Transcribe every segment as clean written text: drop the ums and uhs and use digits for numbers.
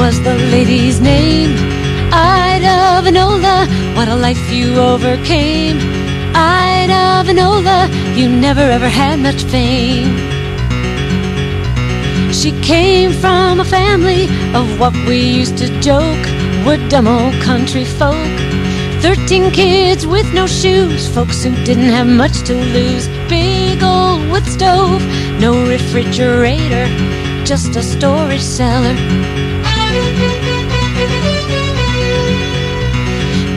was the lady's name. Ida Vanola, what a life you overcame. Ida Vanola, you never ever had much fame. She came from a family of what we used to joke were dumb old country folk. 13 kids with no shoes, folks who didn't have much to lose. Big old wood stove, no refrigerator, just a storage cellar.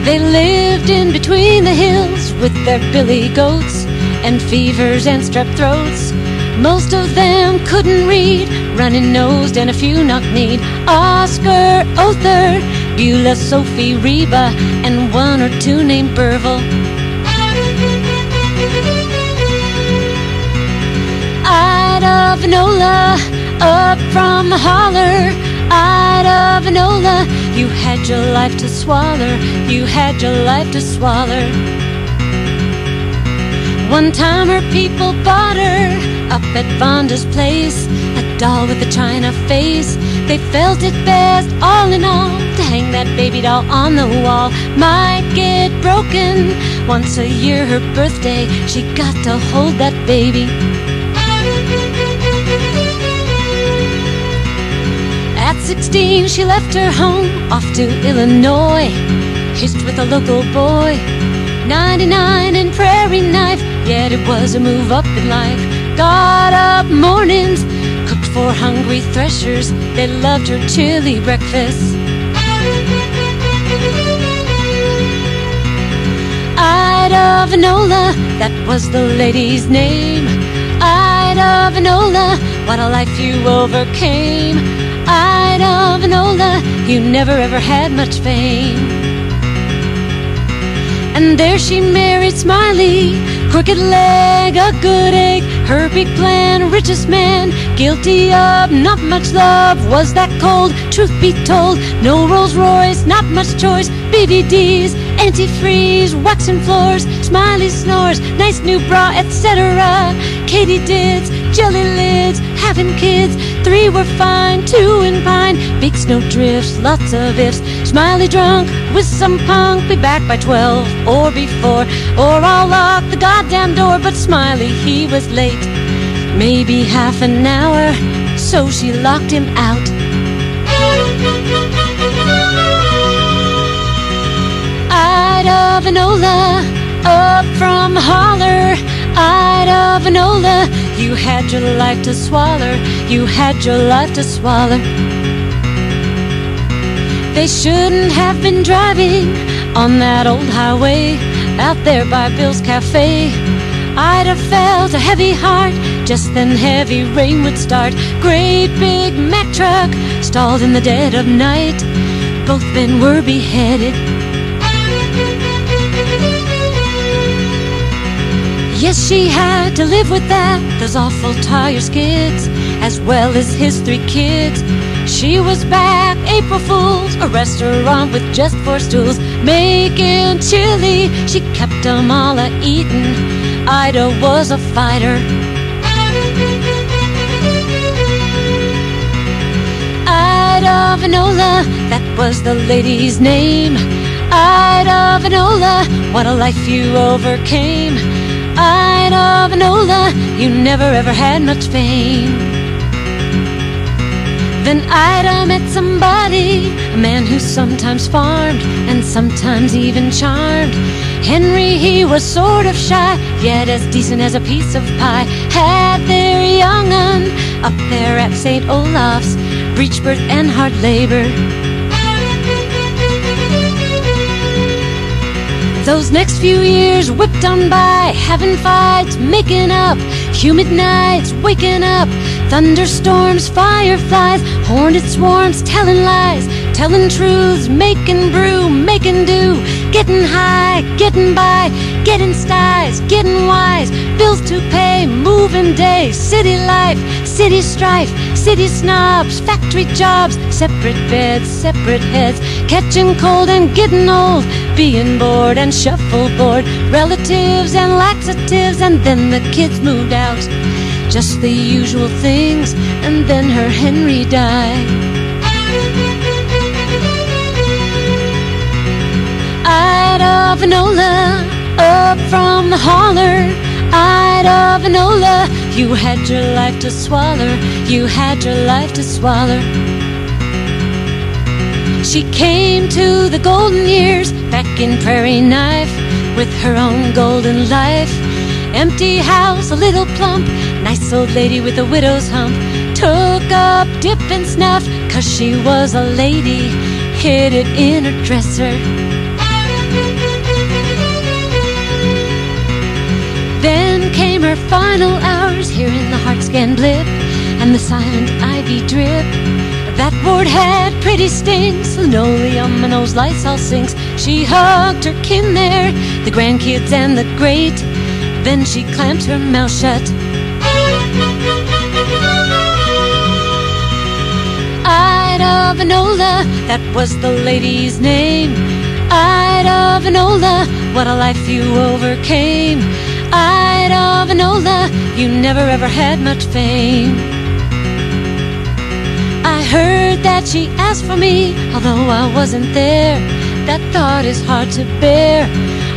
They lived in between the hills with their billy goats and fevers and strep throats. Most of them couldn't read, runny-nosed and a few knock-kneed. Oscar, Other, Beulah, Sophie, Reba, and one or two named Burville. Ida Vanola, up from the holler. Ida Vanola, you had your life to swallow. You had your life to swallow. One time her people bought her up at Vonda's place, a doll with a china face. They felt it best, all in all, to hang that baby doll on the wall. Might get broken once a year, her birthday, she got to hold that baby. At 16 she left her home, off to Illinois, hitched with a local boy. 99 and prairie knife, yet it was a move up in life. Got up mornings, cooked for hungry threshers. They loved her chili breakfast. Ida Vanola, that was the lady's name. Ida Vanola, what a life you overcame. Ida Vanola, you never ever had much fame. And there she married Smiley, crooked leg, a good egg, her big plan, richest man, guilty of not much love. Was that cold? Truth be told, no Rolls Royce, not much choice. BVDs, antifreeze, waxing floors, Smiley snores, nice new bra, etc. Katydids, jelly lids, having kids. 3 were fine, 2 in pine, big snow drifts, lots of ifs. Smiley drunk with some punk, be back by 12 or before, or I'll lock the goddamn door. But Smiley, he was late, maybe half an hour, so she locked him out. Ida Vanola, up from the holler. Ida Vanola, you had your life to swallow. You had your life to swallow. They shouldn't have been driving on that old highway out there by Bill's Cafe. Ida felt a heavy heart, just then heavy rain would start. Great big Mack truck stalled in the dead of night. Both men were beheaded. Yes, she had to live with that, those awful tire skids, as well as his 3 kids. She was back, April Fool's, a restaurant with just 4 stools, making chili. She kept them all a-eatin'. Ida was a fighter. Ida Vanola, that was the lady's name. Ida Vanola, what a life you overcame. Ida Vanola, you never ever had much fame. Then Ida met somebody, a man who sometimes farmed and sometimes even charmed. Henry, he was sort of shy, yet as decent as a piece of pie. Had their young un up there at St. Olaf's, breech birth and hard labor. Those next few years whipped on by, having fights, making up, humid nights, waking up, thunderstorms, fireflies, hornet swarms, telling lies, telling truths, making brew, making do, getting high, getting by, getting styes, getting wise, bills to pay, moving day, city life, city strife, city snobs, factory jobs, separate beds, separate heads, catching cold and getting old, being bored and shuffleboard, relatives and laxatives, and then the kids moved out. Just the usual things, and then her Henry died. Vanola, up from the holler. Ida Vanola, you had your life to swallow. You had your life to swallow. She came to the golden years back in Prairie Knife with her own golden life. Empty house, a little plump, nice old lady with a widow's hump. Took up dip and snuff, 'cause she was a lady, hid it in her dresser. Then came her final hours, hearing the heart scan blip and the silent ivy drip. That ward had pretty stings, linoleum and those Lysol sinks. She hugged her kin there, the grandkids and the great. Then she clamped her mouth shut. Ida Vanola, that was the lady's name. Ida Vanola, what a life you overcame. Ida Vanola, you never ever had much fame. I heard that she asked for me, although I wasn't there. That thought is hard to bear.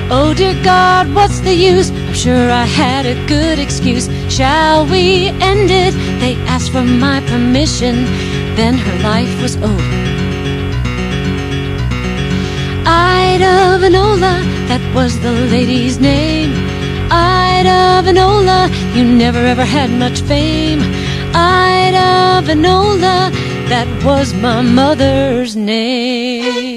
Oh dear God, what's the use? I'm sure I had a good excuse. Shall we end it? They asked for my permission. Then her life was over. Ida Vanola, that was the lady's name. Ida Vanola, you never ever had much fame. Ida Vanola, that was my mother's name.